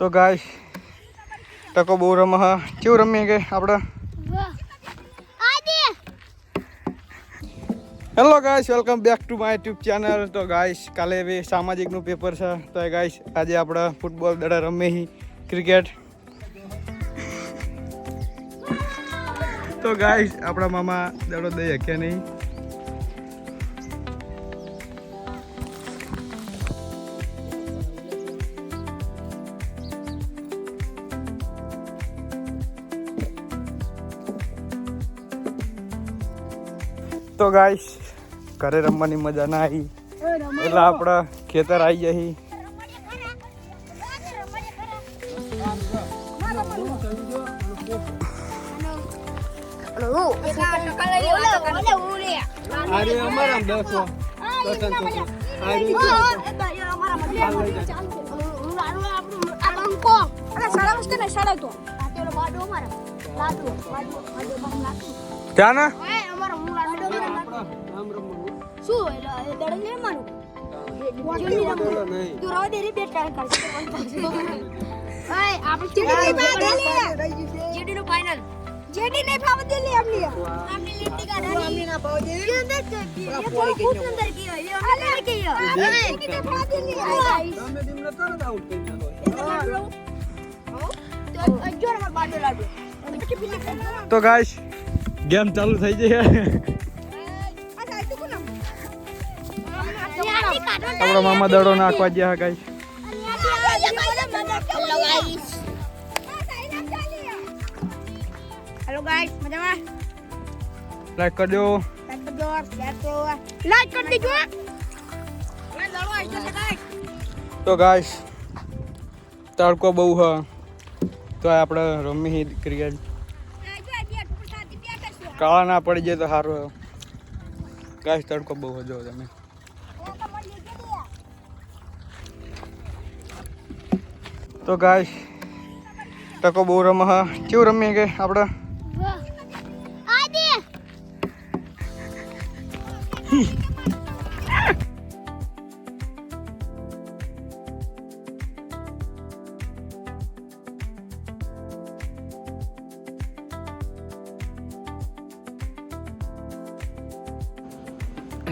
તો ગાઈસ ટકો બહુ રમે હા કેવું રમીએ કે આપણે hello guys welcome back to my YouTube channel. તો ગાઈસ કાલે બી સામાજિકનું પેપર છે તો ગાઈસ આજે આપણે ફૂટબોલ દડા રમીએ ક્રિકેટ. તો ગાઈસ આપણા મામા દડો દઈ શક્યા નહીં. તો ગાઈસ ઘરે રમવાની મજા ના આવી એટલે આપણે ખેતર આવી જઈ. ત્યાં ના તો ગાઈસ ગેમ ચાલુ થઈ જાય. આપણા મામા દડો નાખવા ગયા ગાઈસ. હેલો ગાઈસ મજામાં લાઈક કરજો. લાઈક કરી દેજો. તો ગાઈસ તડકો બહુ હ તો આપણે રમી ક્રિકેટ. કાળા ના પડી જાય તો સારું. ગાઈસ તડકો બહુ જો તમે. તો ગાઈસ ટકો બહુ રમે હા કેવું રમીએ કે આપણે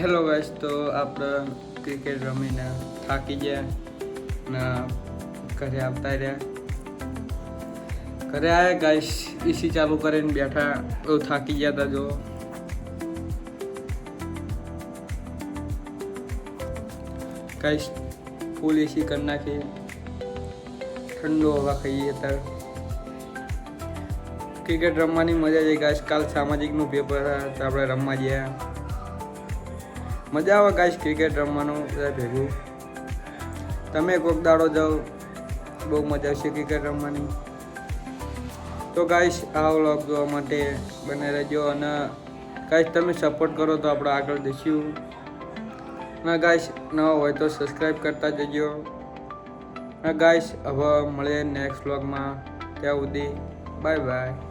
હેલો ગાઈસ તો આપણે ક્રિકેટ રમીને થાકી ગયા ને ઘરે આવતા રહ્યા. ઘરે આવ્યા ગાઈસ એસી ચાલુ કરીને બેઠા બહુ થાકી ગયા હતા. જો ગાઈસ ફૂલ એસી કરી નાખી ઠંડો હવા ખાઈએ અત્યારે. ક્રિકેટ રમવાની મજા આવી ગાઈસ. કાલ સામાજિકનું પેપર તો આપણે રમવા ગયા. મજા આવે ગાઈસ ક્રિકેટ રમવાનું બધા ભેગું. તમે કોઈક દાડો જાઓ બહુ મજા આવશે ક્રિકેટ રમવાની. તો ગાઈસ આ વ્લોગ જોવા માટે બને રહેજો અને ગાઈસ તમે સપોર્ટ કરો તો આપણે આગળ જઈશું. અને ગાઈસ નવા હોય તો સબસ્ક્રાઈબ કરતા જજો. અને ગાઈસ હવે મળીએ નેક્સ્ટ વ્લોગમાં. ત્યાં સુધી બાય બાય.